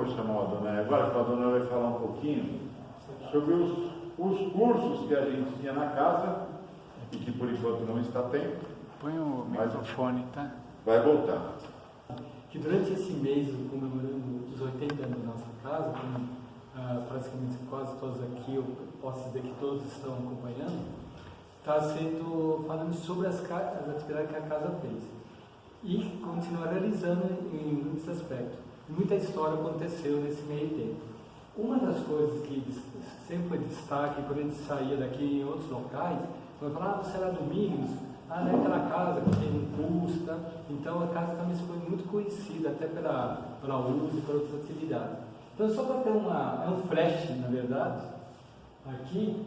vou chamar a dona Eva agora, que a dona Eva vai falar um pouquinho sobre os cursos que a gente tinha na casa e que por enquanto não está tendo. Põe o microfone, tá? Vai voltar. Que durante esse mês, comemorando os 80 anos da nossa casa, como praticamente quase todos aqui, eu posso dizer que todos estão acompanhando, está sendo falando sobre as atividades que a casa fez e continua realizando em muitos aspectos. Muita história aconteceu nesse meio tempo. Uma das coisas que sempre foi destaque quando a gente saía daqui em outros locais, foi falar, você era Domingos, naquela casa que tem um curso, tá? Então a casa também foi muito conhecida até pela uso e por outras atividades. Então só para ter é um flash, na verdade, aqui,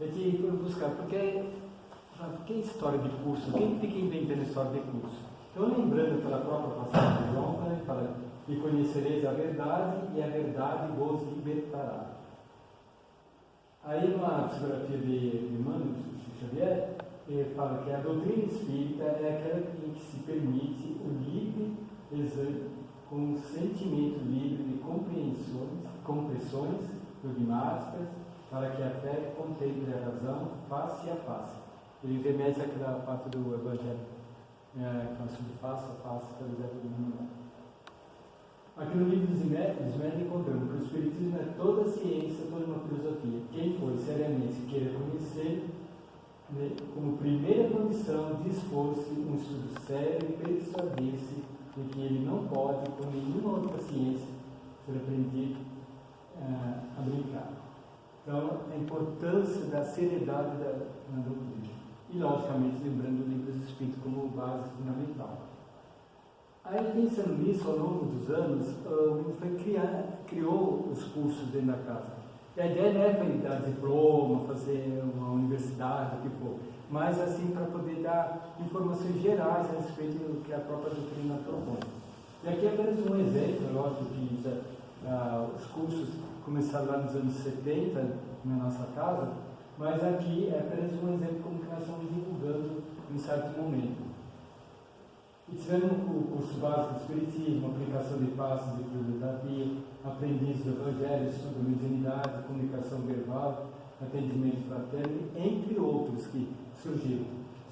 a gente foi buscar, porque história de curso? Quem fica inventando história de curso? Então lembrando pela própria passagem de João, quando ele fala, e conhecereis a verdade, e a verdade vos libertará. Aí numa psicografia de Emmanuel Xavier, ele fala que a doutrina espírita é aquela em que se permite o livre exame, com um sentimento livre de compreensões dogmáticas, para que a fé contemple a razão face a face. Ele remete àquela parte do Evangelho, que nós sobre face a face, pelo exemplo do mundo. Aqui no livro dos médios encontramos que o Espiritismo é toda a ciência, toda uma filosofia. Quem for seriamente queira conhecer, como primeira condição, dispor-se um estudo sério e persuadir-se de que ele não pode, com nenhuma outra ciência, ser aprendido a brincar. Então, a importância da seriedade na doutrina. E, logicamente, lembrando o livro dos Espíritos como base fundamental. Aí, pensando nisso, ao longo dos anos, o Ministério criou os cursos dentro da casa. E a ideia não é para ele dar diploma, fazer uma universidade, o que for, mas assim para poder dar informações gerais a respeito do que a própria doutrina propõe. E aqui é apenas um exemplo, lógico que os cursos começaram lá nos anos 70 na nossa casa, mas aqui é apenas um exemplo como que nós estamos divulgando em certo momento. E tivemos o curso básico de Espiritismo, aplicação de passos de fisioterapia, aprendiz do Evangelho, estudo da mediunidade, comunicação verbal, atendimento fraterno, entre outros que surgiram.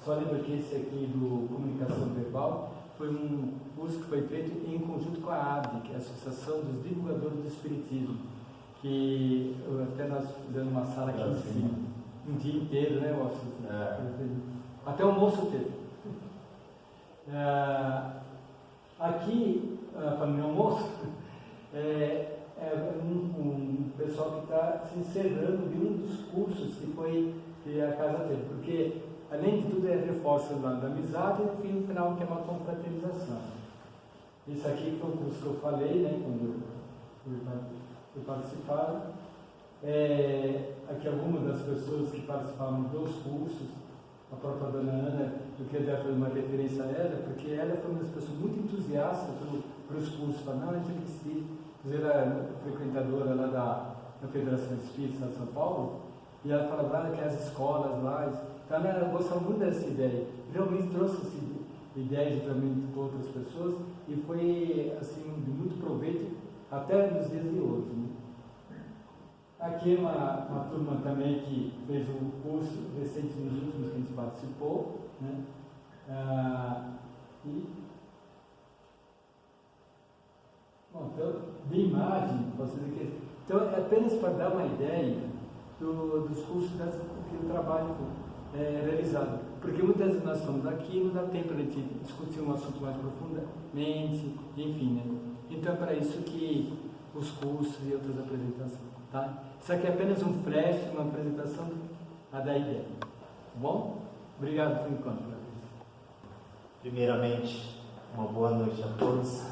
Só lembro que esse aqui do comunicação verbal foi um curso que foi feito em conjunto com a AD, que é a Associação dos Divulgadores do Espiritismo, que até nós fizemos uma sala aqui em cima, um dia inteiro, né, até o almoço teve. Aqui, para o meu almoço, é um pessoal que está se encerrando de um dos cursos que a casa teve, porque, além de tudo, reforça o lado da amizade e no final que é uma confraternização. Isso aqui foi o curso que eu falei, né, quando eu participaram. Aqui algumas das pessoas que participaram dos cursos, a própria dona Ana, eu queria fazer uma referência a ela, porque ela foi uma das pessoas muito entusiastas para os cursos. Falou, não, a gente precisa. Ela é frequentadora lá da Federação Espírita de São Paulo, e ela falava que as escolas lá. Então ela gostava muito dessa ideia. Realmente trouxe essa ideia juntamente com outras pessoas, e foi assim, de muito proveito até nos dias de hoje. Né? Aqui é uma turma também que fez um curso recente nos últimos que a gente participou, né? Então, de imagem, então é apenas para dar uma ideia dos cursos que o trabalho é realizado. Porque muitas vezes nós estamos aqui e não dá tempo de a gente discutir um assunto mais profundamente, enfim, né? Então é para isso que os cursos e outras apresentações. Tá? Isso aqui é apenas um flash, uma apresentação da ideia. Tá bom? Obrigado por enquanto. Primeiramente, uma boa noite a todos.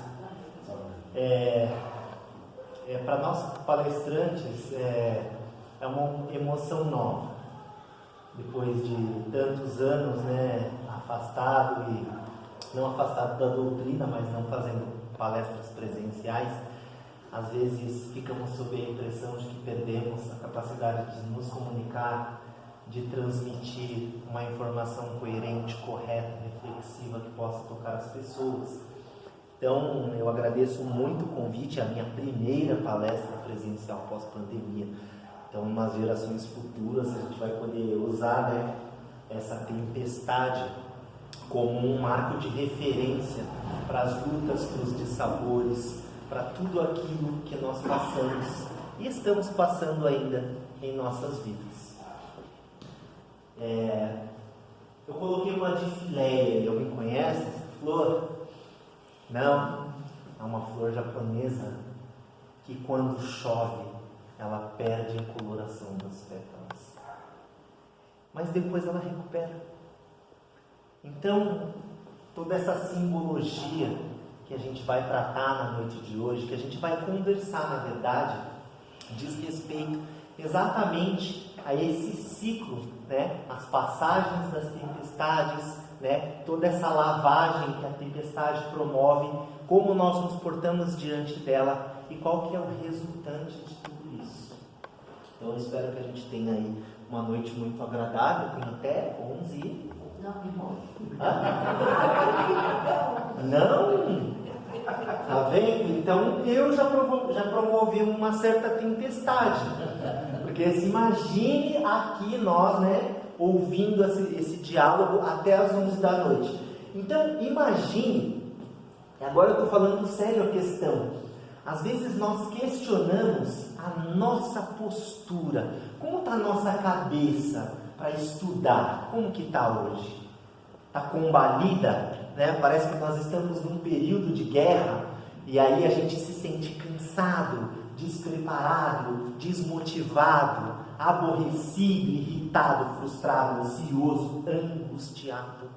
Para nós palestrantes, é uma emoção nova. Depois de tantos anos, né, afastado, e não afastado da doutrina, mas não fazendo palestras presenciais, às vezes ficamos sob a impressão de que perdemos a capacidade de nos comunicar, de transmitir uma informação coerente, correta, reflexiva, que possa tocar as pessoas. Então, eu agradeço muito o convite, a minha primeira palestra presencial pós-pandemia. Então, umas gerações futuras, a gente vai poder usar, né, essa tempestade como um marco de referência para as lutas, para os dissabores, para tudo aquilo que nós passamos e estamos passando ainda em nossas vidas. Eu coloquei uma de filéia, alguém conhece essa flor? Não, é uma flor japonesa que quando chove ela perde a coloração das pétalas, mas depois ela recupera. Então, toda essa simbologia que a gente vai tratar na noite de hoje, que a gente vai conversar, na verdade, diz respeito exatamente a esse ciclo, né? As passagens das tempestades, né? Toda essa lavagem que a tempestade promove, como nós nos portamos diante dela e qual que é o resultante de tudo isso. Então eu espero que a gente tenha aí uma noite muito agradável, tem até 11 Não? Tá vendo? Então eu já promovi uma certa tempestade. Porque se imagine aqui nós, né, ouvindo esse diálogo até as 11 da noite. Então imagine, agora eu estou falando sério a questão. Às vezes nós questionamos a nossa postura. Como está a nossa cabeça para estudar? Como que está hoje? Está combalida? Né? Parece que nós estamos num período de guerra e aí a gente se sente cansado, despreparado, desmotivado, aborrecido, irritado, frustrado, ansioso, angustiado.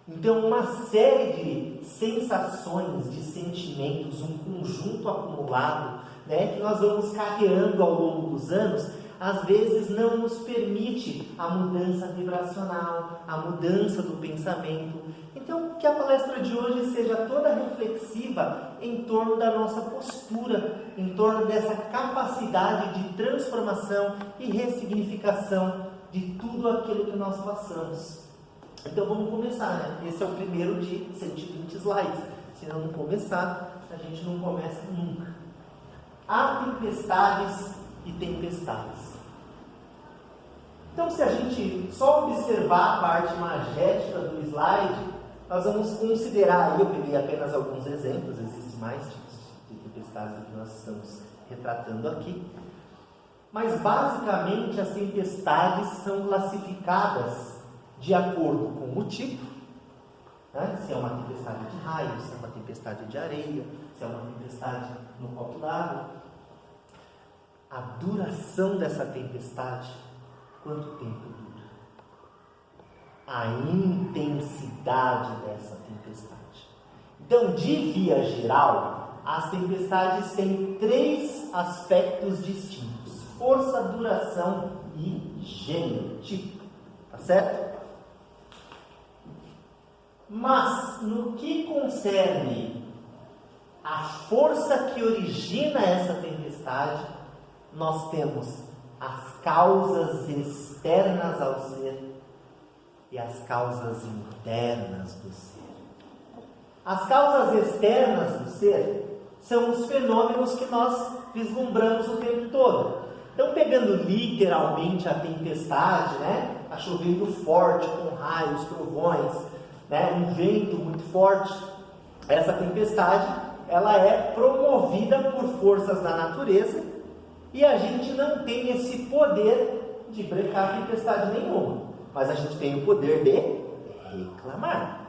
Então, uma série de sensações, de sentimentos, um conjunto acumulado, né, que nós vamos carregando ao longo dos anos, às vezes não nos permite a mudança vibracional, a mudança do pensamento. Então, que a palestra de hoje seja toda reflexiva em torno da nossa postura, em torno dessa capacidade de transformação e ressignificação de tudo aquilo que nós passamos. Então vamos começar, né? Esse é o primeiro de 120 slides. Se não começar, a gente não começa nunca. Há tempestades e tempestades. Então, se a gente só observar a parte magética do slide, nós vamos considerar, aí eu peguei apenas alguns exemplos, existem mais tipos de tempestades do que nós estamos retratando aqui. Mas basicamente as tempestades são classificadas de acordo com o tipo, né? Se é uma tempestade de raios, se é uma tempestade de areia, se é uma tempestade no copo d'água. A duração dessa tempestade, quanto tempo dura? A intensidade dessa tempestade. Então, de via geral, as tempestades têm 3 aspectos distintos: força, duração e gênero, tipo, tá certo? Mas, no que concerne a força que origina essa tempestade, nós temos as causas externas ao ser e as causas internas do ser. As causas externas do ser são os fenômenos que nós vislumbramos o tempo todo. Então, pegando literalmente a tempestade, né? Está chovendo forte, com raios, trovões, né? Um vento muito forte. Essa tempestade, ela é promovida por forças da natureza e a gente não tem esse poder de brecar tempestade nenhuma, mas a gente tem o poder de reclamar.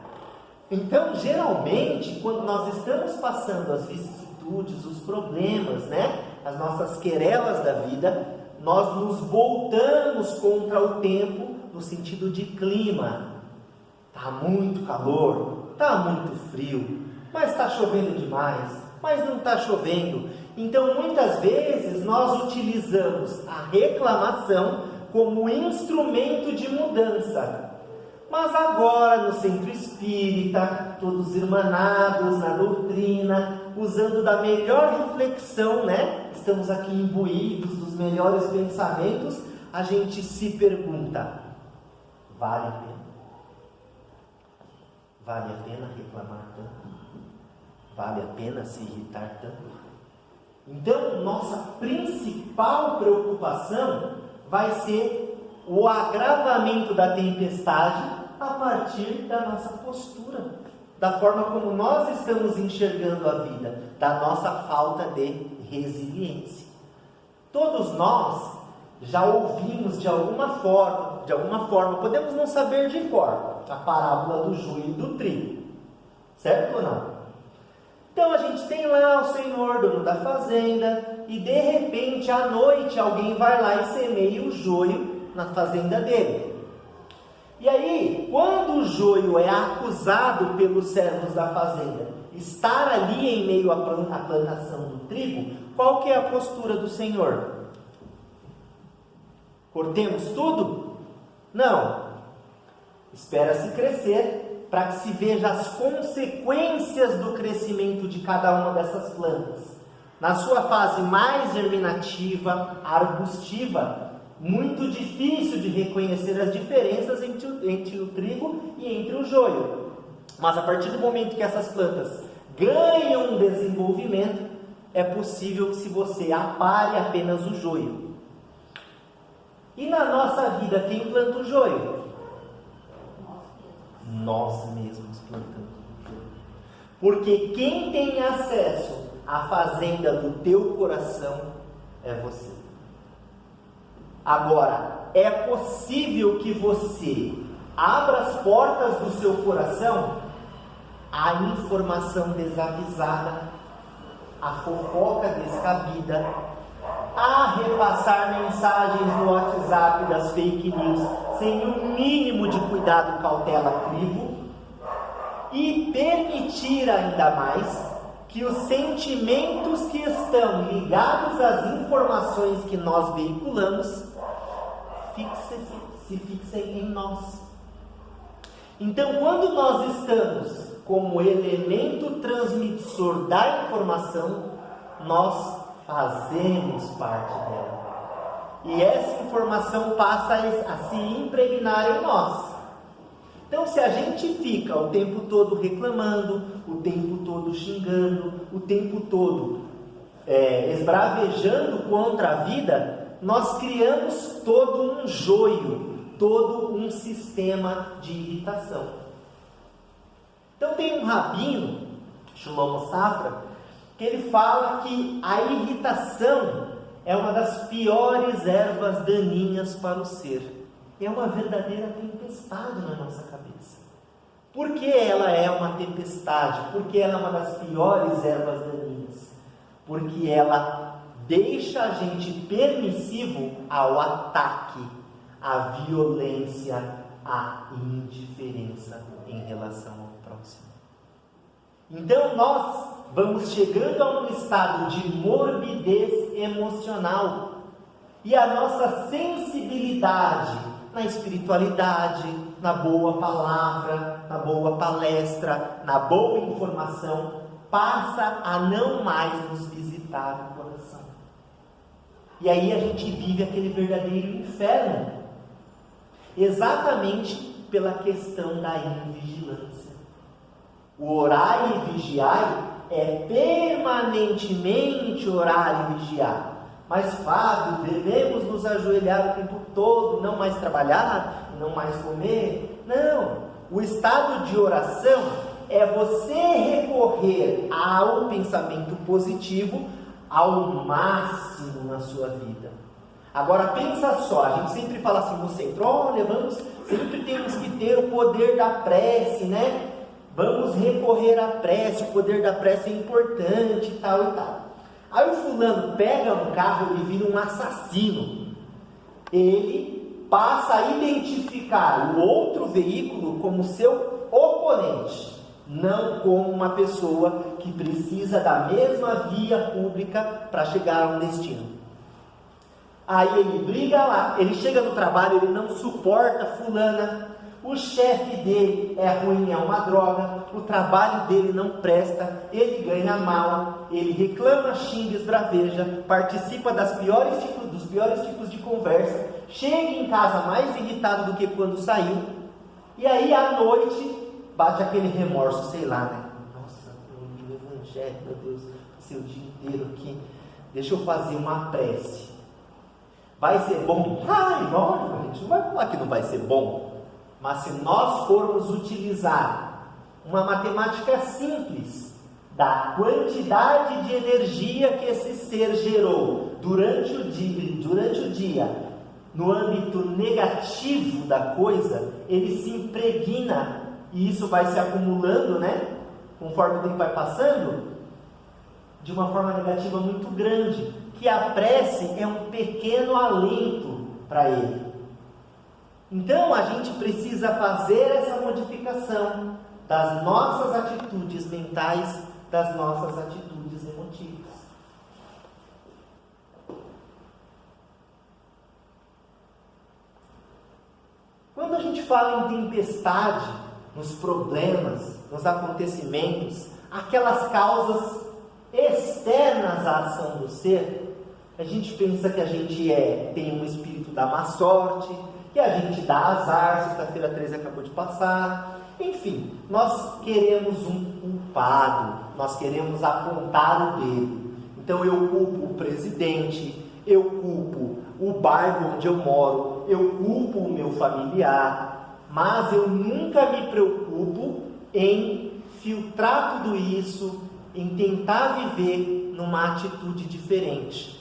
Então, geralmente, quando nós estamos passando as vicissitudes, os problemas, né? As nossas querelas da vida, nós nos voltamos contra o tempo no sentido de clima. Está muito calor, está muito frio, mas está chovendo demais, mas não está chovendo. Então, muitas vezes, nós utilizamos a reclamação como instrumento de mudança. Mas agora, no centro espírita, todos irmanados na doutrina, usando da melhor reflexão, né? Estamos aqui imbuídos dos melhores pensamentos, a gente se pergunta: vale a pena? Vale a pena reclamar tanto? vale a pena se irritar tanto? Então, nossa principal preocupação vai ser o agravamento da tempestade a partir da nossa postura, da forma como nós estamos enxergando a vida, da nossa falta de resiliência. Todos nós já ouvimos de alguma forma, podemos não saber de cor, a parábola do joio e do trigo, certo ou não? Então a gente tem lá o senhor, dono da fazenda, e de repente à noite alguém vai lá e semeia o joio na fazenda dele. E aí, quando o joio é acusado pelos servos da fazenda estar ali em meio à plantação do trigo, qual que é a postura do Senhor? Cortemos tudo? Não. Espera-se crescer para que se veja as consequências do crescimento de cada uma dessas plantas. Na sua fase mais germinativa, arbustiva, muito difícil de reconhecer as diferenças entre o trigo e entre o joio. Mas a partir do momento que essas plantas ganham um desenvolvimento, é possível que se você apare apenas o joio. E na nossa vida, quem planta o joio? Nós mesmos plantamos o joio. Porque quem tem acesso à fazenda do teu coração é você. Agora, é possível que você abra as portas do seu coração à informação desavisada, à fofoca descabida, a repassar mensagens no WhatsApp das fake news sem o mínimo de cuidado, cautela, crivo, e permitir ainda mais que os sentimentos que estão ligados às informações que nós veiculamos se fixem em nós. Então, quando nós estamos como elemento transmissor da informação, nós fazemos parte dela. E essa informação passa a se impregnar em nós. Então, se a gente fica o tempo todo reclamando, o tempo todo xingando, o tempo todo esbravejando contra a vida, nós criamos todo um joio, todo um sistema de irritação. Então tem um rabino, Shlomo Safra, que ele fala que a irritação é uma das piores ervas daninhas para o ser. É uma verdadeira tempestade na nossa cabeça. Por que ela é uma tempestade? Porque ela é uma das piores ervas daninhas? Porque ela deixa a gente permissivo ao ataque, à violência, à indiferença em relação ao próximo. Então nós vamos chegando a um estado de morbidez emocional, e a nossa sensibilidade na espiritualidade, na boa palavra, na boa palestra, na boa informação, passa a não mais nos visitar o coração. E aí a gente vive aquele verdadeiro inferno, exatamente pela questão da invigilância. O orar e vigiar é permanentemente orar e vigiar. Mas, Fábio, devemos nos ajoelhar o tempo todo, não mais trabalhar, não mais comer? Não, o estado de oração é você recorrer ao pensamento positivo ao máximo na sua vida. Agora pensa só, a gente sempre fala assim no centro, olha, sempre temos que ter o poder da prece, né? Vamos recorrer à prece, o poder da prece é importante e tal e tal. Aí o fulano pega um carro e vira um assassino. Ele passa a identificar o outro veículo como seu oponente, não como uma pessoa que precisa da mesma via pública para chegar a um destino. Aí ele briga lá, ele chega no trabalho, ele não suporta fulana, o chefe dele é ruim, é uma droga, o trabalho dele não presta, ele ganha mal, ele reclama, xinga, esbraveja, participa dos piores tipos de conversa, chega em casa mais irritado do que quando saiu, e aí à noite bate aquele remorso, sei lá, né? Nossa, o chefe, meu Deus, passei o dia inteiro aqui, deixa eu fazer uma prece. Vai ser bom? Lógico, a gente não vai falar que não vai ser bom. Mas se nós formos utilizar uma matemática simples da quantidade de energia que esse ser gerou durante o dia, no âmbito negativo da coisa, ele se impregna e isso vai se acumulando, né? Conforme o tempo vai passando, de uma forma negativa muito grande, que a prece é um pequeno alento para ele. Então a gente precisa fazer essa modificação das nossas atitudes mentais, das nossas atitudes emotivas. Quando a gente fala em tempestade, nos problemas, nos acontecimentos, aquelas causas externas à ação do ser, a gente pensa que a gente tem um espírito da má sorte, que a gente dá azar, sexta-feira 13 acabou de passar, enfim, nós queremos um culpado, nós queremos apontar o dedo. Então eu culpo o presidente, eu culpo o bairro onde eu moro, eu culpo o meu familiar, mas eu nunca me preocupo em filtrar tudo isso, em tentar viver numa atitude diferente.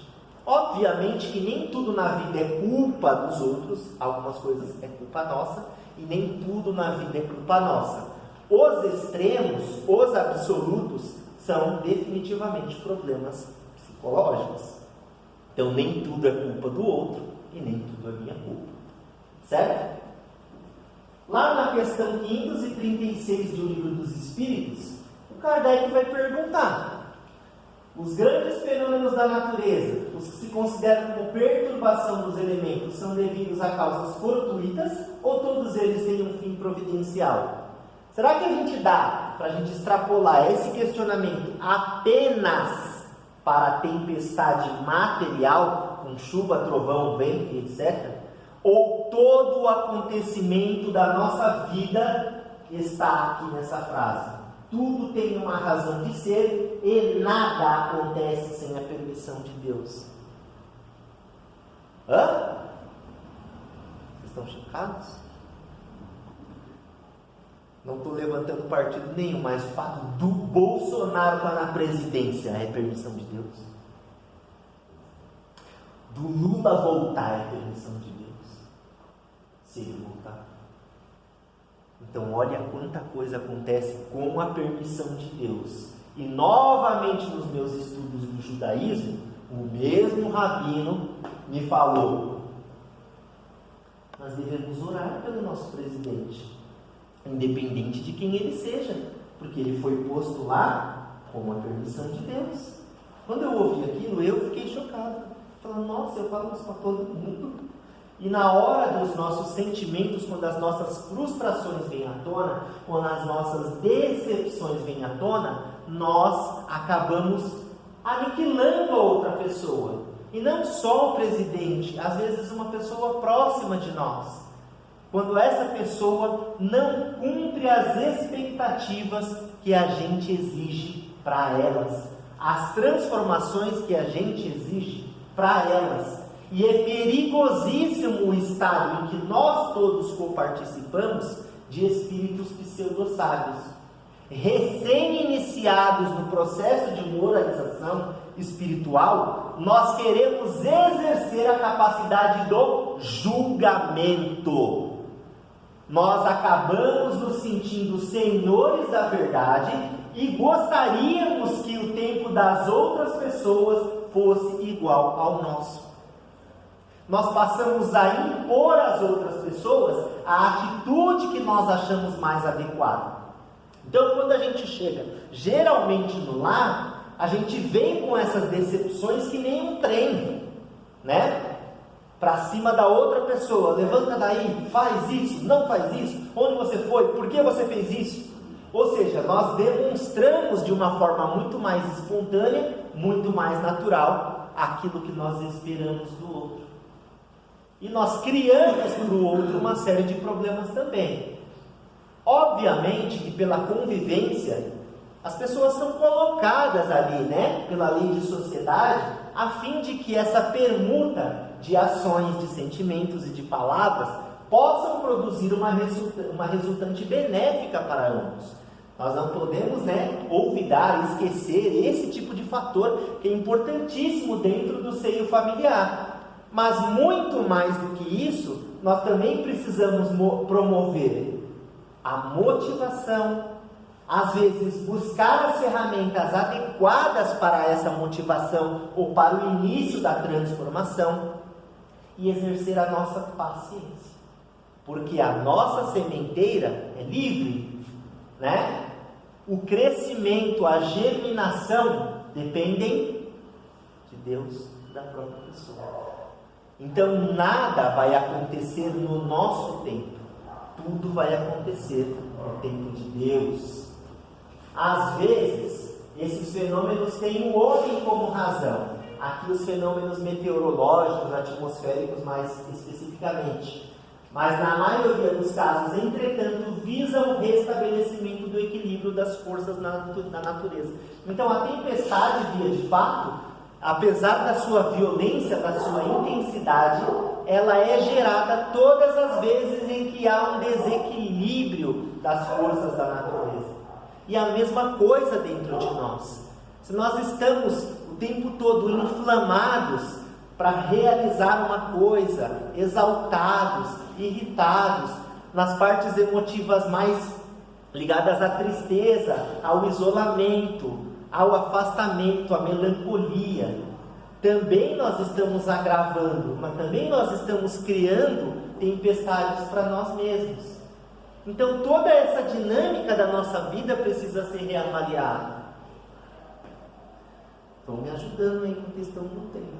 Obviamente que nem tudo na vida é culpa dos outros, algumas coisas é culpa nossa, e nem tudo na vida é culpa nossa. Os extremos, os absolutos, são definitivamente problemas psicológicos. Então nem tudo é culpa do outro, e nem tudo é minha culpa. Certo? Lá na questão 536 do Livro dos Espíritos, o Kardec vai perguntar: os grandes fenômenos da natureza, os que se consideram como perturbação dos elementos, são devidos a causas fortuitas ou todos eles têm um fim providencial? Será que a gente dá para a gente extrapolar esse questionamento apenas para a tempestade material, com chuva, trovão, vento, etc.? Ou todo o acontecimento da nossa vida está aqui nessa frase? Tudo tem uma razão de ser e nada acontece sem a permissão de Deus. Vocês estão chocados? Não estou levantando partido nenhum, mas o fato do Bolsonaro estar na presidência é permissão de Deus. Do Lula voltar é permissão de Deus. Se ele voltar. Então olha quanta coisa acontece com a permissão de Deus. E novamente nos meus estudos do judaísmo, o mesmo rabino me falou: nós devemos orar pelo nosso presidente, independente de quem ele seja, porque ele foi posto lá com a permissão de Deus. Quando eu ouvi aquilo, eu fiquei chocado, falando: nossa, eu falo isso para todo mundo. E na hora dos nossos sentimentos, quando as nossas frustrações vêm à tona, quando as nossas decepções vêm à tona, nós acabamos aniquilando a outra pessoa. E não só o presidente, às vezes uma pessoa próxima de nós. Quando essa pessoa não cumpre as expectativas que a gente exige para elas, as transformações que a gente exige para elas. E é perigosíssimo o estado em que nós todos coparticipamos de espíritos pseudo-sábios, recém-iniciados no processo de moralização espiritual. Nós queremos exercer a capacidade do julgamento. Nós acabamos nos sentindo senhores da verdade e gostaríamos que o tempo das outras pessoas fosse igual ao nosso. Nós passamos a impor às outras pessoas a atitude que nós achamos mais adequada. Então, quando a gente chega, geralmente no lar, a gente vem com essas decepções que nem um trem, né? Para cima da outra pessoa: levanta daí, faz isso, não faz isso, onde você foi, por que você fez isso? Ou seja, nós demonstramos de uma forma muito mais espontânea, muito mais natural, aquilo que nós esperamos do outro. E nós criamos para o outro uma série de problemas também. Obviamente que pela convivência, As pessoas são colocadas ali, né, pela lei de sociedade, a fim de que essa permuta de ações, de sentimentos e de palavras possam produzir uma resultante benéfica para ambos. Nós não podemos, olvidar, esquecer esse tipo de fator que é importantíssimo dentro do seio familiar. Mas muito mais do que isso, nós também precisamos promover a motivação, às vezes buscar as ferramentas adequadas para essa motivação ou para o início da transformação e exercer a nossa paciência. Porque a nossa sementeira é livre, O crescimento, a germinação dependem de Deus, da própria pessoa. Então nada vai acontecer no nosso tempo. Tudo vai acontecer no tempo de Deus. Às vezes, esses fenômenos têm o homem como razão. Aqui os fenômenos meteorológicos, atmosféricos mais especificamente. Mas na maioria dos casos, entretanto, visam o restabelecimento do equilíbrio das forças da natureza. Então a tempestade, via de fato, apesar da sua violência, da sua intensidade, ela é gerada todas as vezes em que há um desequilíbrio das forças da natureza. E a mesma coisa dentro de nós. Se nós estamos o tempo todo inflamados para realizar uma coisa, exaltados, irritados, nas partes emotivas mais ligadas à tristeza, ao isolamento, ao afastamento, à melancolia, também nós estamos agravando, mas também nós estamos criando tempestades para nós mesmos. Então toda essa dinâmica da nossa vida precisa ser reavaliada. Estão me ajudando aí com a questão do tempo.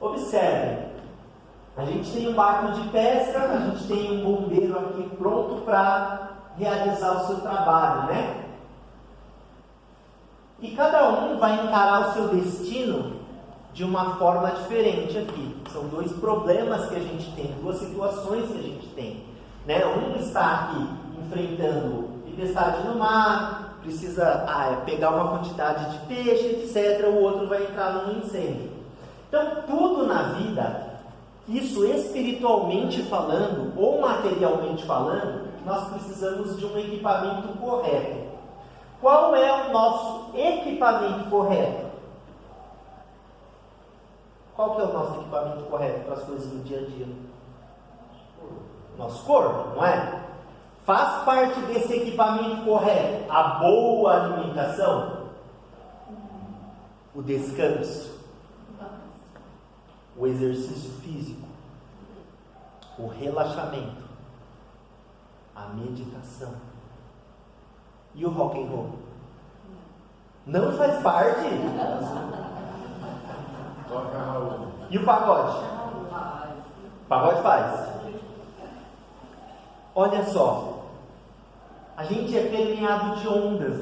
Observem, a gente tem um barco de pesca, a gente tem um bombeiro aqui pronto para realizar o seu trabalho, E cada um vai encarar o seu destino de uma forma diferente aqui. São dois problemas que a gente tem, duas situações que a gente tem. Um está aqui enfrentando tempestade no mar, precisa pegar uma quantidade de peixe, etc. O outro vai entrar num incêndio. Então, tudo na vida, isso espiritualmente falando ou materialmente falando, nós precisamos de um equipamento correto. Qual é o nosso equipamento correto? Qual que é o nosso equipamento correto para as coisas do dia a dia? Nosso corpo, não é? Faz parte desse equipamento correto a boa alimentação, o descanso, o exercício físico, o relaxamento, a meditação e o rock and roll. Não faz parte? E o pagode? O pagode faz. Olha só, a gente é permeado de ondas,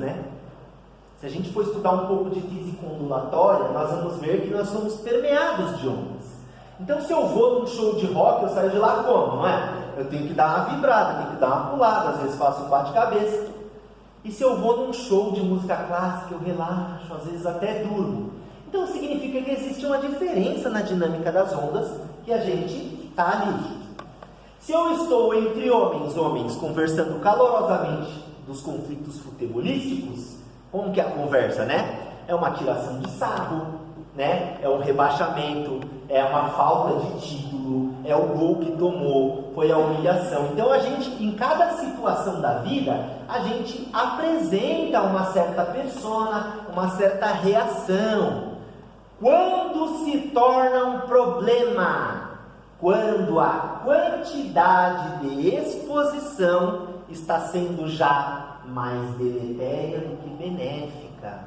Se a gente for estudar um pouco de física ondulatória, nós vamos ver que nós somos permeados de ondas. Então, se eu vou num show de rock, eu saio de lá como, não é? Eu tenho que dar uma vibrada, tenho que dar uma pulada, às vezes faço um bate-cabeça. E se eu vou num show de música clássica, eu relaxo, às vezes até durmo. Então significa que existe uma diferença na dinâmica das ondas que a gente está ali. Se eu estou entre homens conversando calorosamente dos conflitos futebolísticos, como que é a conversa, É uma tiração de sarro, É um rebaixamento, é uma falta de título, é o gol que tomou, foi a humilhação. Então a gente, em cada situação da vida, a gente apresenta uma certa persona, uma certa reação. Quando se torna um problema? Quando a quantidade de exposição está sendo já mais deletéria do que benéfica,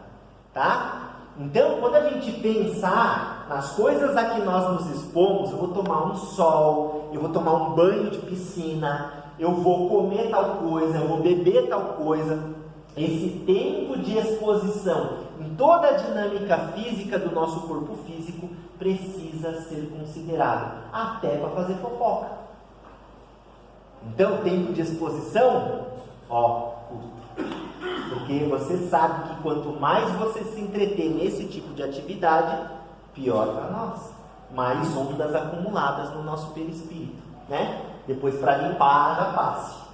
tá? Então, quando a gente pensar nas coisas a que nós nos expomos, eu vou tomar um sol, eu vou tomar um banho de piscina, eu vou comer tal coisa, eu vou beber tal coisa. Esse tempo de exposição em toda a dinâmica física do nosso corpo físico precisa ser considerado, até para fazer fofoca. Então, tempo de exposição, ó, porque você sabe que quanto mais você se entreter nesse tipo de atividade, pior para nós, mais ondas acumuladas no nosso perispírito, né? Depois para limpar já passe.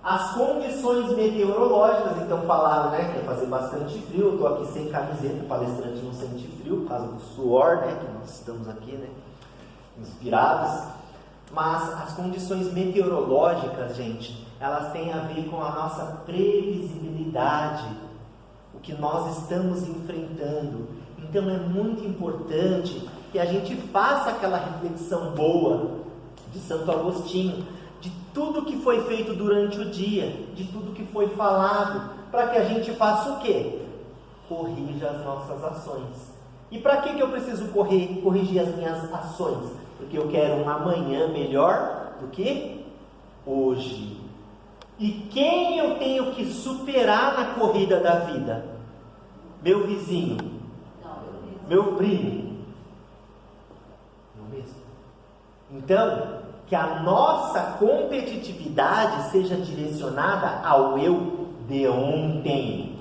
As condições meteorológicas, então falaram, né, que ia fazer bastante frio. Eu estou aqui sem camiseta, o palestrante não sente frio por causa do suor, né, que nós estamos aqui, né, inspirados. Mas as condições meteorológicas, gente, elas têm a ver com a nossa previsibilidade, o que nós estamos enfrentando. Então é muito importante que a gente faça aquela reflexão boa de Santo Agostinho, de tudo que foi feito durante o dia, de tudo que foi falado, para que a gente faça o quê? Corrija as nossas ações. E para que eu preciso corrigir as minhas ações? Porque eu quero um amanhã melhor do que hoje. E quem eu tenho que superar na corrida da vida? Meu vizinho? Meu primo? Não mesmo? Então, que a nossa competitividade seja direcionada ao eu de ontem.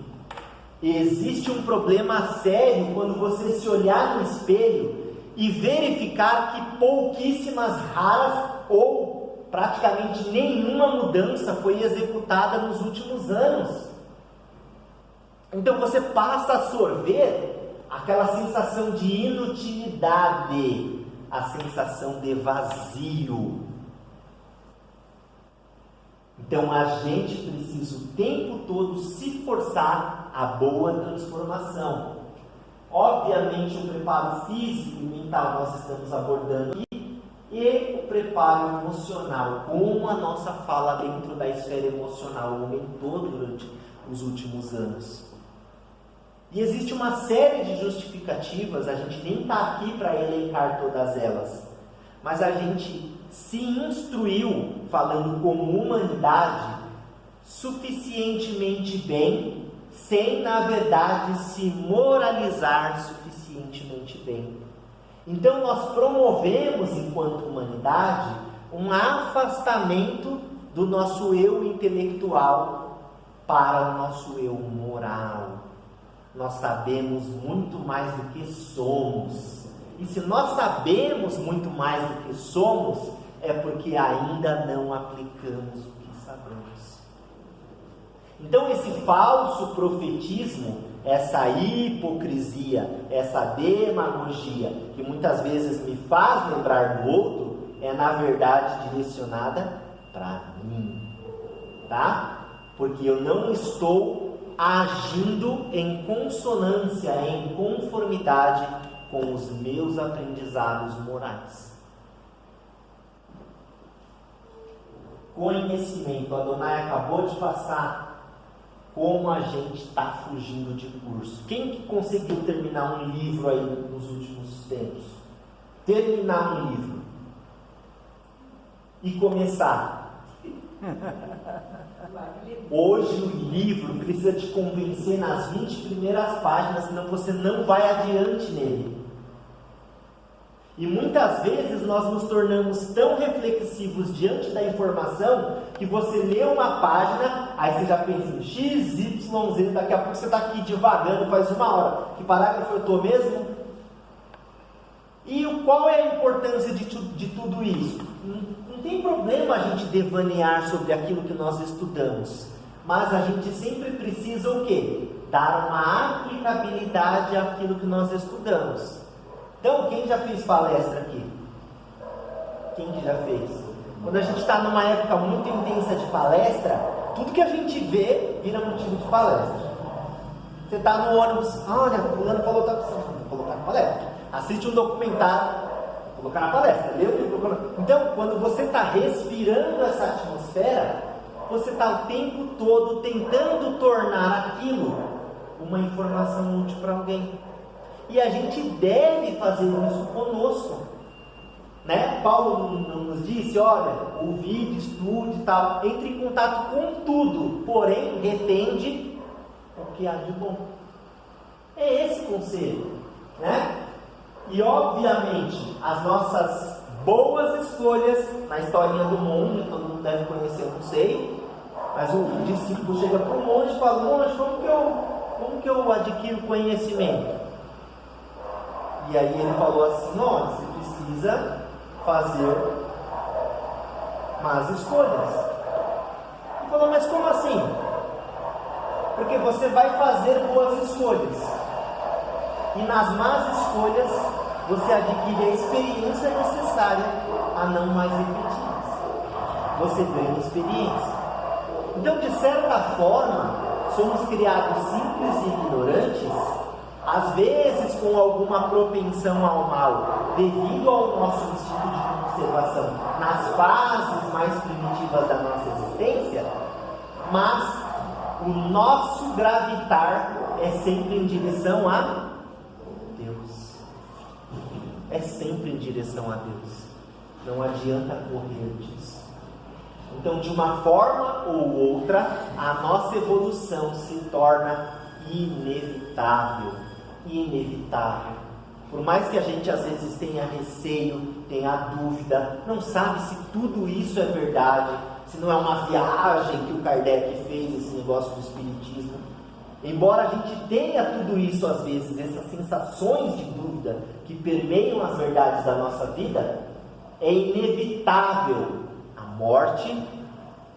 Existe um problema sério quando você se olhar no espelho e verificar que pouquíssimas, raras ou praticamente nenhuma mudança foi executada nos últimos anos. Então você passa a sorver aquela sensação de inutilidade, a sensação de vazio. Então a gente precisa o tempo todo se forçar a boa transformação. Obviamente o preparo físico e mental nós estamos abordando aqui, e o preparo emocional, como a nossa fala dentro da esfera emocional aumentou durante os últimos anos. E existe uma série de justificativas, a gente nem está aqui para elencar todas elas, mas a gente se instruiu, falando como humanidade, suficientemente bem, sem na verdade se moralizar suficientemente bem. Então nós promovemos, enquanto humanidade, um afastamento do nosso eu intelectual para o nosso eu moral. Nós sabemos muito mais do que somos. E se nós sabemos muito mais do que somos, é porque ainda não aplicamos o que sabemos. Então esse falso profetismo, essa hipocrisia, essa demagogia, que muitas vezes me faz lembrar do outro, é na verdade direcionada para mim, tá? Porque eu não estou agindo em consonância, em conformidade com os meus aprendizados morais. Conhecimento, a Donai acabou de passar como a gente está fugindo de curso. Quem que conseguiu terminar um livro aí nos últimos tempos? Terminar um livro e começar. Hoje o livro precisa te convencer nas 20 primeiras páginas, senão você não vai adiante nele. E muitas vezes nós nos tornamos tão reflexivos diante da informação que você lê uma página, aí você já pensa em X, Y, Z, daqui a pouco você está aqui divagando, faz 1 hora. Que parágrafo eu estou mesmo? E qual é a importância de tudo isso? Não tem problema a gente devanear sobre aquilo que nós estudamos, mas a gente sempre precisa o quê? Dar uma aplicabilidade àquilo que nós estudamos. Então, quem já fez palestra aqui? Quem que já fez? Quando a gente está numa época muito intensa de palestra, tudo que a gente vê vira motivo de palestra. Você está no ônibus, olha, o fulano falou tal coisa, vou colocar na palestra. Assiste um documentário, vou colocar na palestra. Lê o livro. Então, quando você está respirando essa atmosfera, você está o tempo todo tentando tornar aquilo uma informação útil para alguém. E a gente deve fazer isso conosco, né? Paulo nos disse, olha, ouvide, estude e tal, entre em contato com tudo, porém retende o que há de bom. É esse conselho, né? E obviamente as nossas boas escolhas na historinha do mundo, todo mundo deve conhecer, eu não sei, Mas o discípulo chega para o monge e fala: monge, como que eu adquiro conhecimento? E aí ele falou assim: olha, você precisa fazer más escolhas. Ele falou: mas como assim? Porque você vai fazer boas escolhas, e nas más escolhas você adquire a experiência necessária a não mais repeti-las. Você ganha experiência. Então, de certa forma, somos criados simples e ignorantes, às vezes com alguma propensão ao mal, devido ao nosso instinto de conservação nas fases mais primitivas da nossa existência, mas o nosso gravitar é sempre em direção a Deus. É sempre em direção a Deus. Não adianta correr disso. Então, de uma forma ou outra, a nossa evolução se torna inevitável. Inevitável. Por mais que a gente às vezes tenha receio, tenha dúvida, não sabe se tudo isso é verdade, se não é uma viagem que o Kardec fez, esse negócio do espiritismo. Embora a gente tenha tudo isso às vezes, essas sensações de dúvida que permeiam as verdades da nossa vida, é inevitável. A morte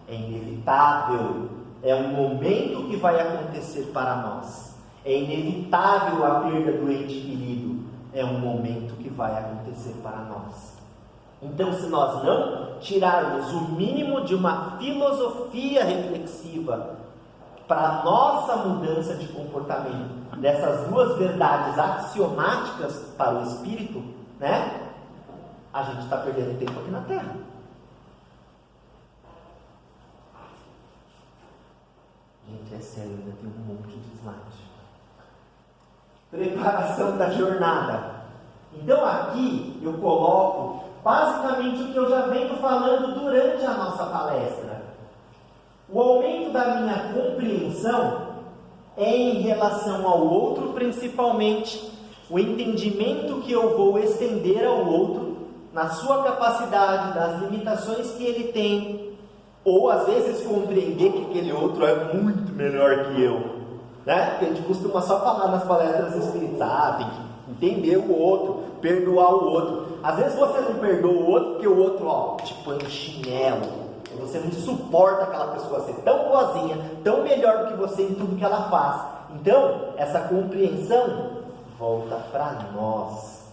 é inevitável, é um momento que vai acontecer para nós. É inevitável a perda do ente querido, é um momento que vai acontecer para nós. Então, se nós não tirarmos o mínimo de uma filosofia reflexiva para a nossa mudança de comportamento, dessas duas verdades axiomáticas para o espírito, né? A gente está perdendo tempo aqui na Terra. Gente, é sério, ainda tem um monte de slide. Preparação da jornada. Então aqui eu coloco basicamente o que eu já venho falando durante a nossa palestra. O aumento da minha compreensão é em relação ao outro, principalmente o entendimento que eu vou estender ao outro, na sua capacidade, das limitações que ele tem, ou às vezes compreender que aquele outro é muito melhor que eu, né? Porque a gente costuma só falar nas palestras espíritas: tem que entender o outro, perdoar o outro. Às vezes você não perdoa o outro porque o outro, te põe um chinelo. Você não suporta aquela pessoa ser tão boazinha, tão melhor do que você em tudo que ela faz. Então, essa compreensão volta para nós.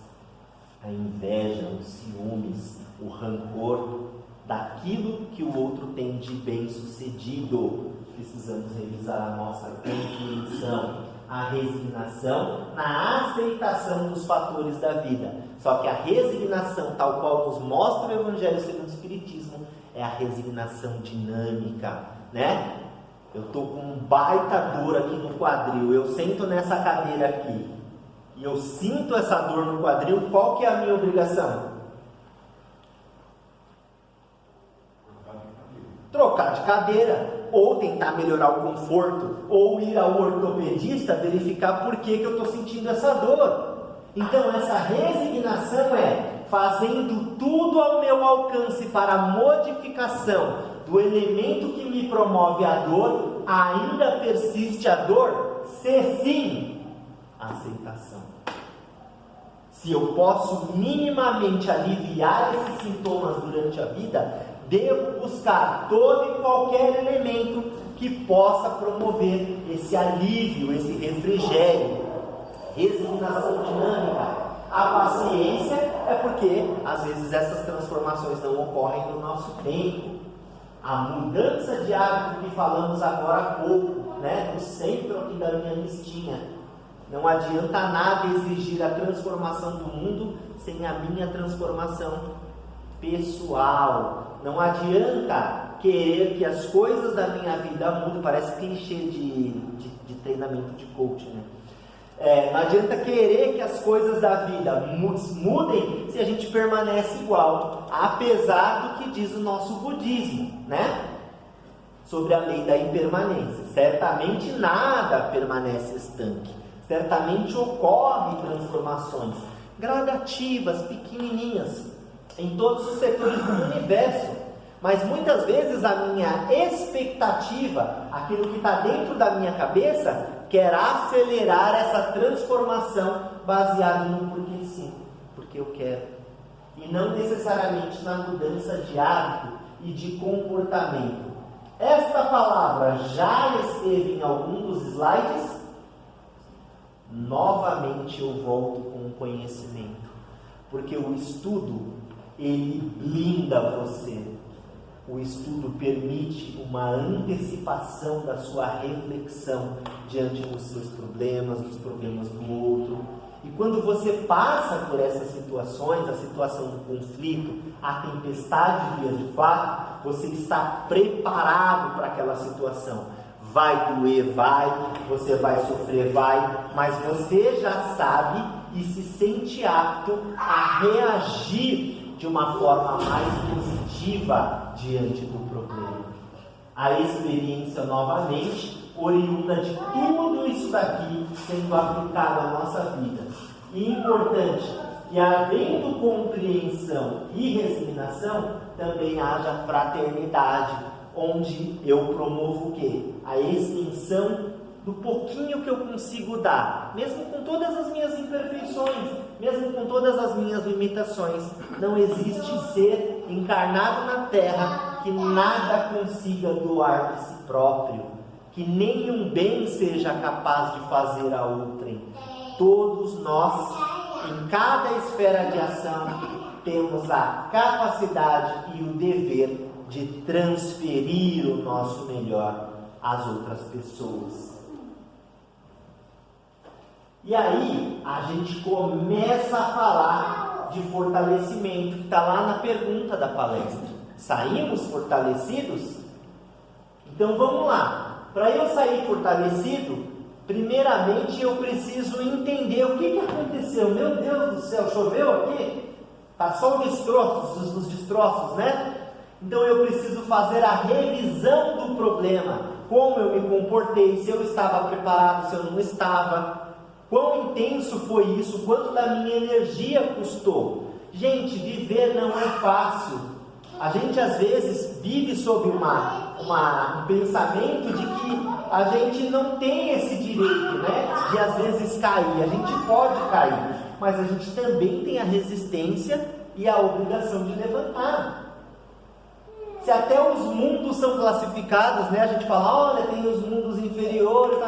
A inveja, os ciúmes, o rancor daquilo que o outro tem de bem sucedido. Precisamos revisar a nossa compreensão, a resignação na aceitação dos fatores da vida. Só que a resignação, tal qual nos mostra o Evangelho segundo o Espiritismo, é a resignação dinâmica, né? Eu estou com um baita dor aqui no quadril, eu sento nessa cadeira aqui e eu sinto essa dor no quadril, qual que é a minha obrigação? Trocar de cadeira, ou tentar melhorar o conforto, ou ir ao ortopedista verificar por que eu estou sentindo essa dor. Então essa resignação é fazendo tudo ao meu alcance para a modificação do elemento que me promove a dor. Ainda persiste a dor? Se sim, aceitação. Se eu posso minimamente aliviar esses sintomas durante a vida, devo buscar todo e qualquer elemento que possa promover esse alívio, esse refrigério. Resignação dinâmica. A paciência é porque às vezes essas transformações não ocorrem no nosso tempo. A mudança de hábito que falamos agora há pouco, né? O centro aqui da minha listinha. Não adianta nada exigir a transformação do mundo sem a minha transformação pessoal. Não adianta querer que as coisas da minha vida mudem. Parece clichê de treinamento de coaching, né? Não adianta querer que as coisas da vida mudem se a gente permanece igual, apesar do que diz o nosso budismo, né? Sobre a lei da impermanência. Certamente nada permanece estanque. Certamente ocorrem transformações gradativas, pequenininhas, em todos os setores do universo. Mas muitas vezes a minha expectativa, aquilo que está dentro da minha cabeça, quer acelerar essa transformação baseado no porque sim, porque eu quero. E não necessariamente na mudança de hábito e de comportamento. Esta palavra já esteve em algum dos slides? Novamente eu volto com o conhecimento. Porque o estudo, ele blinda você. O estudo permite uma antecipação da sua reflexão diante dos seus problemas, dos problemas do outro. E quando você passa por essas situações, a situação do conflito, a tempestade de dias de fato, você está preparado para aquela situação. Vai doer, vai, você vai sofrer, vai, mas você já sabe e se sente apto a reagir de uma forma mais positiva diante do problema. A experiência, novamente, oriunda de tudo isso daqui sendo aplicado à nossa vida. E importante que, havendo compreensão e resignação, também haja fraternidade, onde eu promovo o quê? A extensão do pouquinho que eu consigo dar, mesmo com todas as minhas imperfeições, mesmo com todas as minhas limitações. Não existe ser encarnado na Terra que nada consiga doar de si próprio, que nenhum bem seja capaz de fazer a outrem. Todos nós, em cada esfera de ação, temos a capacidade e o dever de transferir o nosso melhor às outras pessoas. E aí, a gente começa a falar de fortalecimento, que está lá na pergunta da palestra. Saímos fortalecidos? Então vamos lá. Para eu sair fortalecido, primeiramente eu preciso entender o que aconteceu. Meu Deus do céu, choveu aqui? Está só os destroços, né? Então eu preciso fazer a revisão do problema. Como eu me comportei, se eu estava preparado, se eu não estava. Quão intenso foi isso? Quanto da minha energia custou? Gente, viver não é fácil. A gente às vezes vive sob um pensamento de que a gente não tem esse direito, né? De às vezes cair. A gente pode cair, mas a gente também tem a resistência e a obrigação de levantar. Se até os mundos são classificados, né? A gente fala, olha, tem os mundos inferiores,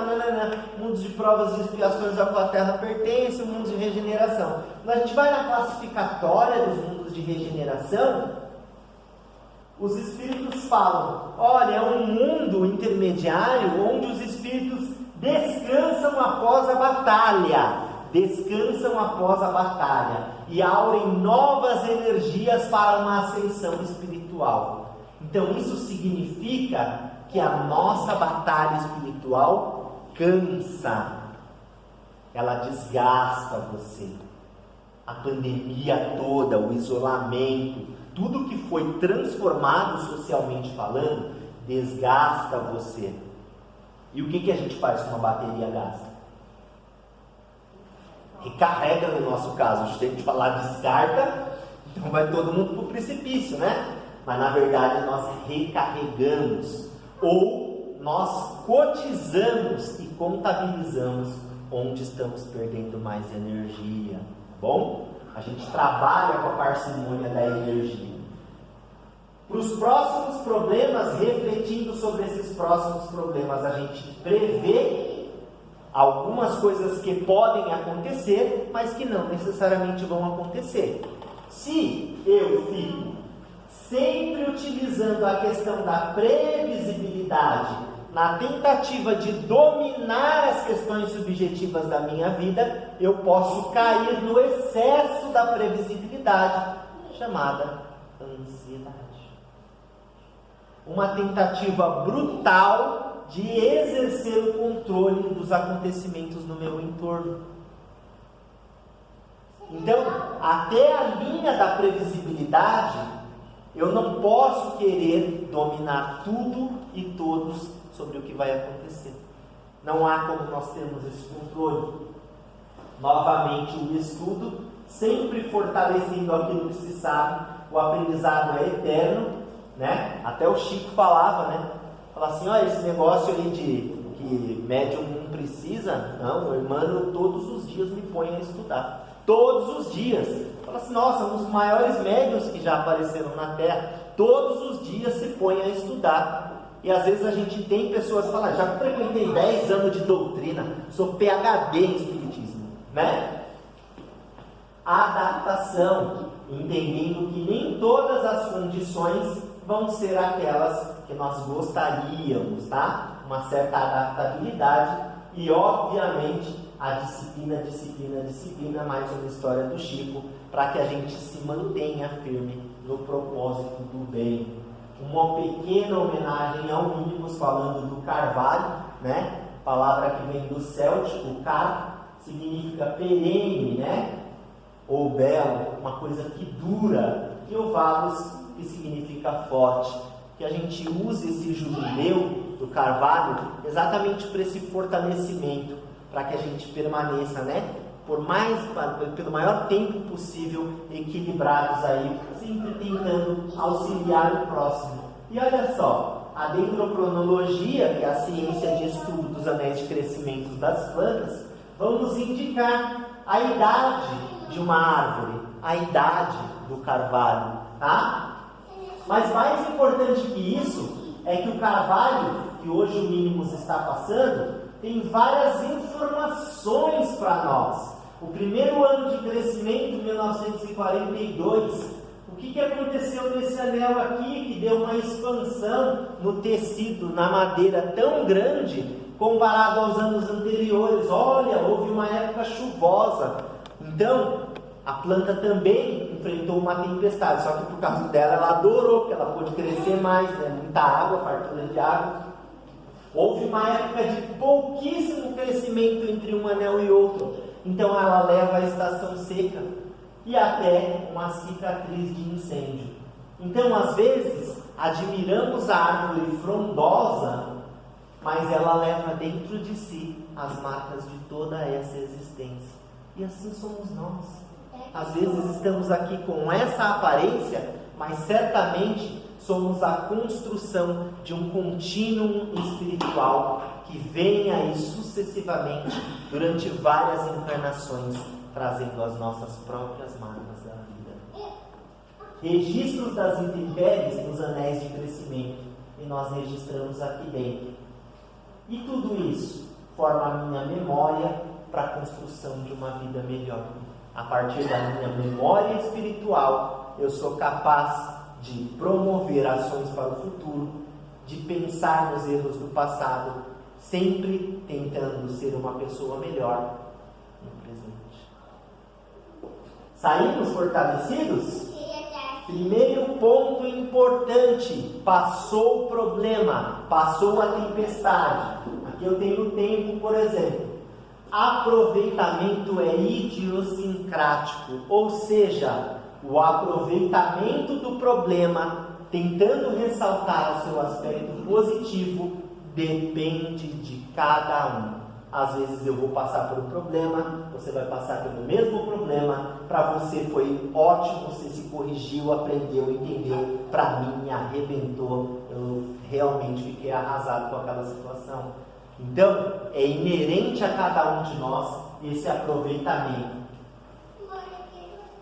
mundos de provas e expiações a qual a Terra pertence, o mundo de regeneração. Quando a gente vai na classificatória dos mundos de regeneração, os espíritos falam, olha, é um mundo intermediário onde os espíritos descansam após a batalha. Descansam após a batalha e aurem novas energias para uma ascensão espiritual. Então isso significa que a nossa batalha espiritual cansa, ela desgasta você. A pandemia toda, o isolamento, tudo que foi transformado socialmente falando, desgasta você. E o que a gente faz com uma bateria gasta? Recarrega no nosso caso. Se a gente falar descarga, então vai todo mundo para o precipício, né? Mas na verdade nós recarregamos, ou nós cotizamos e contabilizamos onde estamos perdendo mais energia, tá bom? A gente trabalha com a parcimônia da energia. Para os próximos problemas, refletindo sobre esses próximos problemas, a gente prevê algumas coisas que podem acontecer, mas que não necessariamente vão acontecer. Se eu fico sempre utilizando a questão da previsibilidade na tentativa de dominar as questões subjetivas da minha vida, eu posso cair no excesso da previsibilidade, chamada ansiedade. Uma tentativa brutal de exercer o controle dos acontecimentos no meu entorno. Então, até a linha da previsibilidade, eu não posso querer dominar tudo e todos sobre o que vai acontecer. Não há como nós termos esse controle. Novamente, o estudo, sempre fortalecendo aquilo que se sabe, o aprendizado é eterno, né? Até o Chico falava, né? Falava assim, olha, esse negócio aí de que médium não precisa, não, o Emmanuel todos os dias me põe a estudar. Todos os dias. Fala assim, nossa, um dos maiores médiuns que já apareceram na Terra, todos os dias se põe a estudar. E às vezes a gente tem pessoas que falam, já frequentei 10 anos de doutrina, sou PhD em Espiritismo, né? Adaptação, entendendo que nem todas as condições vão ser aquelas que nós gostaríamos, tá? Uma certa adaptabilidade e, obviamente, a disciplina, mais uma história do Chico, para que a gente se mantenha firme no propósito do bem. Uma pequena homenagem ao Mínimos, falando do carvalho, né? Palavra que vem do céltico, car significa perene, né? Ou belo, uma coisa que dura, e o valos, que significa forte. Que a gente use esse jubileu do carvalho exatamente para esse fortalecimento, para que a gente permaneça, né? Pelo maior tempo possível, equilibrados aí, sempre tentando auxiliar o próximo. E olha só, a dendrocronologia, que é a ciência de estudo dos anéis de crescimento das plantas, vão nos indicar a idade de uma árvore, a idade do carvalho, tá? Mas mais importante que isso, é que o carvalho, que hoje o Mínimos está passando, tem várias informações para nós. O primeiro ano de crescimento, 1942, o que aconteceu nesse anel aqui, que deu uma expansão no tecido, na madeira tão grande, comparado aos anos anteriores? Olha, houve uma época chuvosa, então a planta também enfrentou uma tempestade, só que por causa dela ela adorou, que ela pôde crescer mais, né? Muita água, fartura de água. Houve uma época de pouquíssimo crescimento entre um anel e outro, então ela leva a estação seca e até uma cicatriz de incêndio. Então, às vezes, admiramos a árvore frondosa, mas ela leva dentro de si as marcas de toda essa existência. E assim somos nós. Às vezes estamos aqui com essa aparência, mas certamente somos a construção de um contínuo espiritual que vem aí sucessivamente durante várias encarnações, trazendo as nossas próprias marcas da vida. Registros das intempéries nos anéis de crescimento, e nós registramos aqui dentro. E tudo isso forma a minha memória para a construção de uma vida melhor. A partir da minha memória espiritual, eu sou capaz de promover ações para o futuro, de pensar nos erros do passado, sempre tentando ser uma pessoa melhor no presente. Saímos fortalecidos? Primeiro ponto importante: passou o problema, passou a tempestade. Aqui eu tenho tempo, por exemplo. Aproveitamento é idiosincrático, ou seja, o aproveitamento do problema, tentando ressaltar o seu aspecto positivo, depende de cada um. Às vezes eu vou passar por um problema, você vai passar pelo mesmo problema. Para você foi ótimo, você se corrigiu, aprendeu, entendeu. Para mim me arrebentou, eu realmente fiquei arrasado com aquela situação. Então, é inerente a cada um de nós esse aproveitamento.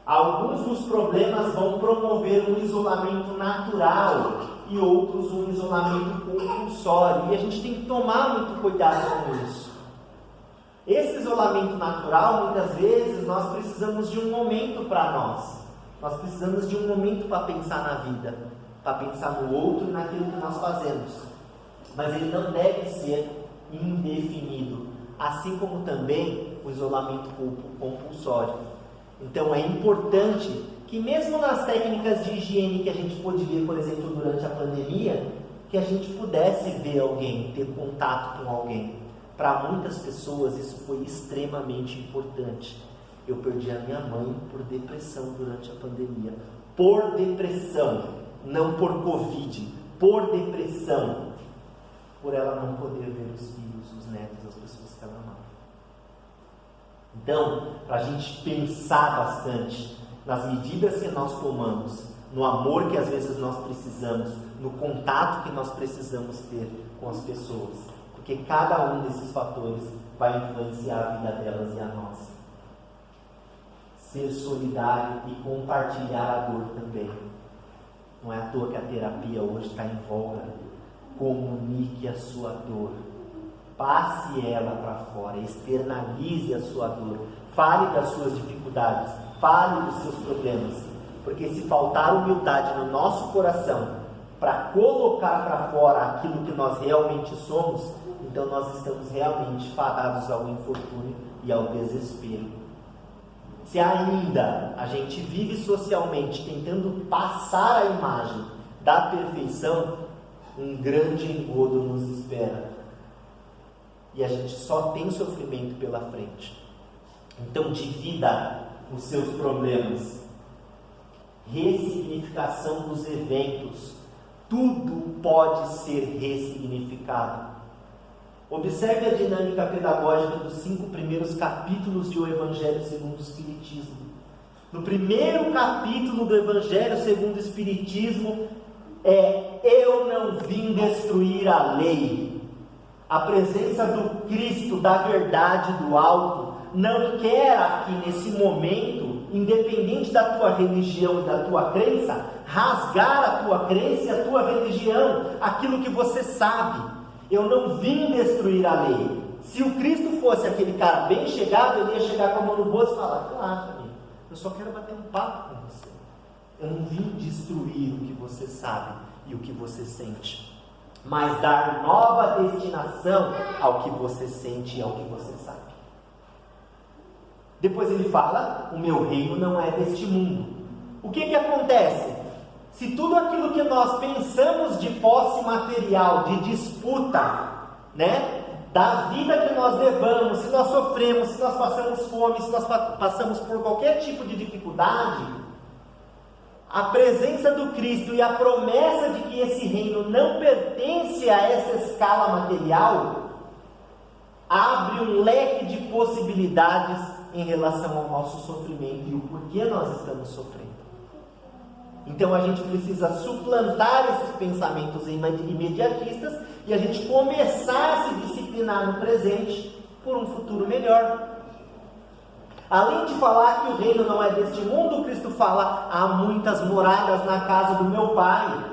Alguns dos problemas vão promover um isolamento natural e outros um isolamento compulsório. E a gente tem que tomar muito cuidado com isso. Esse isolamento natural, muitas vezes, nós precisamos de um momento para nós. Nós precisamos de um momento para pensar na vida, para pensar no outro e naquilo que nós fazemos. Mas ele não deve ser indefinido, assim como também o isolamento compulsório. Então é importante que mesmo nas técnicas de higiene que a gente pôde ver, por exemplo, durante a pandemia, que a gente pudesse ver alguém, ter contato com alguém. Para muitas pessoas isso foi extremamente importante. Eu perdi a minha mãe por depressão durante a pandemia. Por depressão, não por Covid, por depressão. Por ela não poder ver os filhos, os netos, as pessoas que ela amava. Então, para a gente pensar bastante nas medidas que nós tomamos no amor que às vezes nós precisamos, no contato que nós precisamos ter com as pessoas, porque cada um desses fatores vai influenciar a vida delas e a nossa. Ser solidário e compartilhar a dor também. Não é à toa que a terapia hoje está em voga. Comunique a sua dor, passe ela para fora, externalize a sua dor, fale das suas dificuldades, fale dos seus problemas, porque se faltar humildade no nosso coração para colocar para fora aquilo que nós realmente somos, então nós estamos realmente fadados ao infortúnio e ao desespero. Se ainda a gente vive socialmente tentando passar a imagem da perfeição, um grande engodo nos espera. E a gente só tem sofrimento pela frente. Então divida os seus problemas. Ressignificação dos eventos. Tudo pode ser ressignificado. Observe a dinâmica pedagógica dos 5 primeiros capítulos de O Evangelho segundo o Espiritismo. No primeiro capítulo do Evangelho segundo o Espiritismo eu não vim destruir a lei. A presença do Cristo, da verdade do alto, não quer aqui nesse momento, independente da tua religião e da tua crença, rasgar a tua crença e a tua religião, aquilo que você sabe. Eu não vim destruir a lei. Se o Cristo fosse aquele cara bem chegado, ele ia chegar com a mão no bolso e falar: relaxa, amigo, eu só quero bater um papo com você. Eu não vim destruir o que você sabe e o que você sente, mas dar nova destinação ao que você sente e ao que você sabe. Depois ele fala: o meu reino não é deste mundo. O que acontece? Se tudo aquilo que nós pensamos de posse material, de disputa, da vida que nós levamos, se nós sofremos, se nós passamos fome, se nós passamos por qualquer tipo de dificuldade, a presença do Cristo e a promessa de que esse reino não pertence a essa escala material, abre um leque de possibilidades em relação ao nosso sofrimento e o porquê nós estamos sofrendo. Então a gente precisa suplantar esses pensamentos imediatistas e a gente começar a se disciplinar no presente por um futuro melhor. Além de falar que o reino não é deste mundo, Cristo fala: há muitas moradas na casa do meu Pai.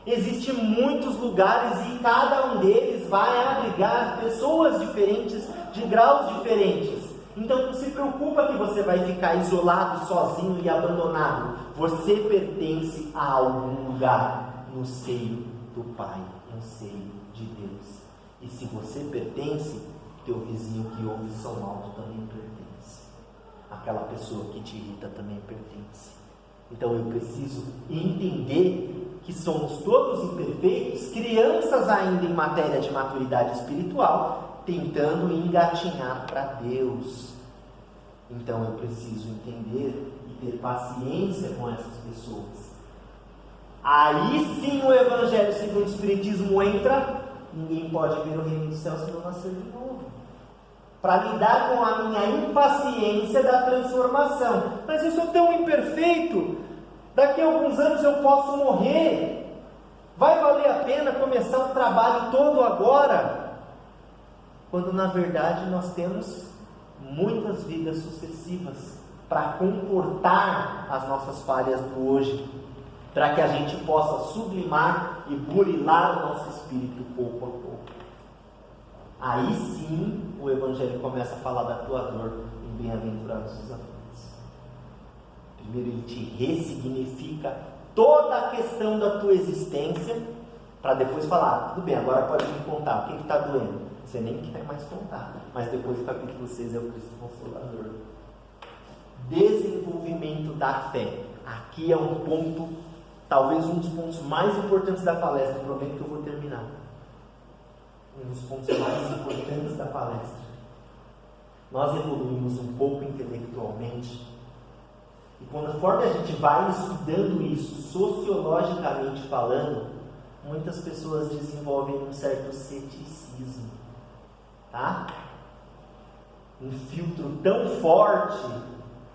Existem muitos lugares e cada um deles vai abrigar pessoas diferentes, de graus diferentes. Então não se preocupa que você vai ficar isolado, sozinho e abandonado. Você pertence a algum lugar no seio do Pai, no seio de Deus. E se você pertence, teu vizinho que ouve som alto também pertence. Aquela pessoa que te irrita também pertence. Então eu preciso entender que somos todos imperfeitos, crianças ainda em matéria de maturidade espiritual, tentando engatinhar para Deus. Então eu preciso entender e ter paciência com essas pessoas. Aí sim o Evangelho segundo o Espiritismo entra. Ninguém pode ver o reino do céu se não nascer de novo, para lidar com a minha impaciência da transformação. Mas eu sou tão imperfeito, daqui a alguns anos eu posso morrer. Vai valer a pena começar um trabalho todo agora? Quando na verdade nós temos muitas vidas sucessivas para comportar as nossas falhas do hoje, para que a gente possa sublimar e burilar o nosso espírito pouco a pouco. Aí sim o Evangelho começa a falar da tua dor em Bem-aventurados os aflitos. Primeiro ele te ressignifica toda a questão da tua existência, para depois falar: tudo bem, agora pode me contar, o que está doendo? Você nem quer mais contar. Mas depois do capítulo 6 é o Cristo Consolador. Desenvolvimento da fé. Aqui é um ponto, talvez um dos pontos mais importantes da palestra. Prometo que eu vou terminar. Um dos pontos mais importantes da palestra. Nós evoluímos um pouco intelectualmente. E conforme a gente vai estudando isso, sociologicamente falando, muitas pessoas desenvolvem um certo ceticismo. Tá? Um filtro tão forte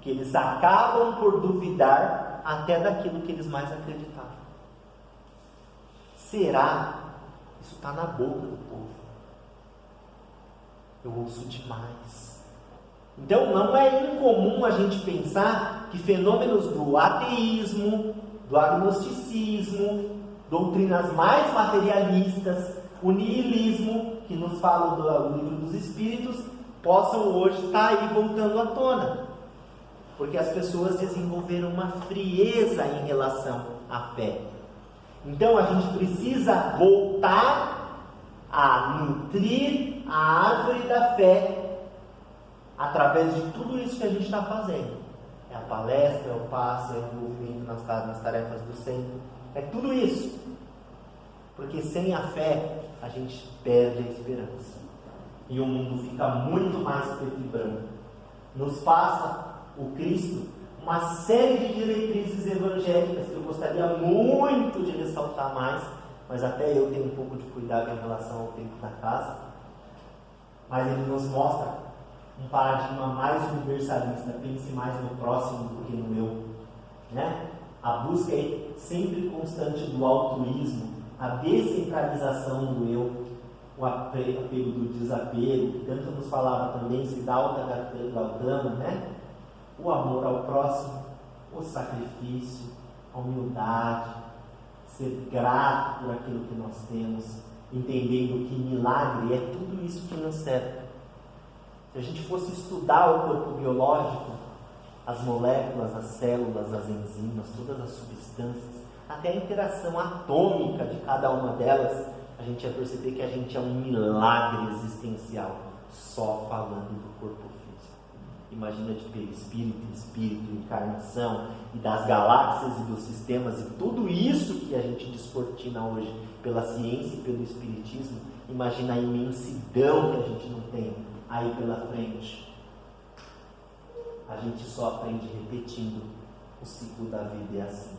que eles acabam por duvidar até daquilo que eles mais acreditavam. Será? Isso está na boca do povo. Eu ouço demais. Então não é incomum a gente pensar que fenômenos do ateísmo, do agnosticismo, doutrinas mais materialistas, o niilismo, que nos falam do livro dos Espíritos, possam hoje estar aí voltando à tona. Porque as pessoas desenvolveram uma frieza em relação à fé. Então a gente precisa voltar a nutrir a árvore da fé através de tudo isso que a gente está fazendo. É a palestra, é o passe, é o envolvimento nas tarefas do centro. É tudo isso. Porque sem a fé, a gente perde a esperança. E o mundo fica muito mais preto e branco. Nos passa o Cristo uma série de diretrizes evangélicas que eu gostaria muito de ressaltar mais, mas até eu tenho um pouco de cuidado em relação ao tempo da casa. Mas ele nos mostra um paradigma mais universalista, pense mais no próximo do que no eu, né? A busca sempre constante do altruísmo, a descentralização do eu, o apego do desapego, que tanto nos falava também Siddhartha Gautama, né? O amor ao próximo, o sacrifício, a humildade, ser grato por aquilo que nós temos, entendendo que milagre é tudo isso que nos serve. Se a gente fosse estudar o corpo biológico, as moléculas, as células, as enzimas, todas as substâncias, até a interação atômica de cada uma delas, a gente ia perceber que a gente é um milagre existencial, só falando do corpo físico. Imagina de perispírito, espírito, encarnação, e das galáxias e dos sistemas, e tudo isso que a gente descortina hoje pela ciência e pelo espiritismo. Imagina a imensidão que a gente não tem aí pela frente. A gente só aprende repetindo. O ciclo da vida é assim,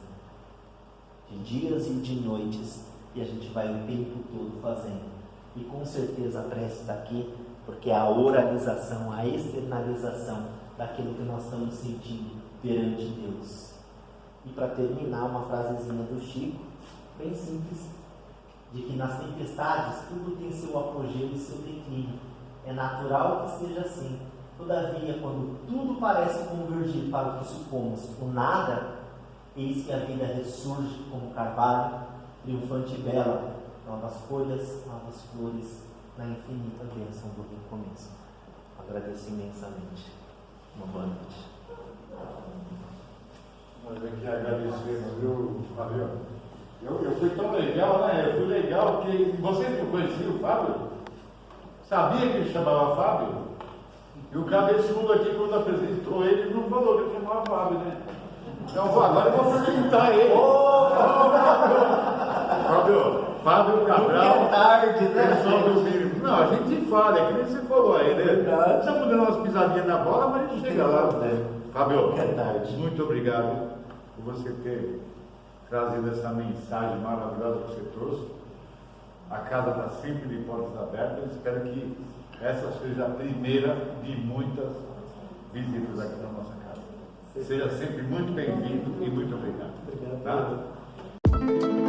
de dias e de noites, e a gente vai o tempo todo fazendo. E com certeza a prece daqui, porque é a oralização, a externalização daquilo que nós estamos sentindo perante Deus. E para terminar, uma frasezinha do Chico, bem simples, de que nas tempestades tudo tem seu apogeu e seu declínio. É natural que seja assim. Todavia, quando tudo parece convergir para o que supomos o nada, eis que a vida ressurge como carvalho, triunfante e bela, novas folhas, novas flores, na infinita bênção do recomeço. Agradeço imensamente. Uma boa noite. Nós aqui agradecemos, viu, Fábio? Eu fui tão legal, né? Eu fui legal porque vocês não conheciam o Fábio? Sabia que ele chamava Fábio? E o cabeçudo aqui, quando apresentou ele, não falou que ele chamava Fábio, né? Então agora eu vou apresentar ele. Fábio Cabral. É tarde, né? Pessoal do Vírus. Não, a gente fala, é que nem você falou aí, né? Estamos dando umas pisadinhas na bola, mas a gente chega lá. Fábio, É tarde. muito obrigado por você ter trazido essa mensagem maravilhosa que você trouxe. A casa está sempre de portas abertas. Espero que essa seja a primeira de muitas visitas aqui na nossa casa. Seja sempre muito bem-vindo e muito obrigado. Obrigado. Tá?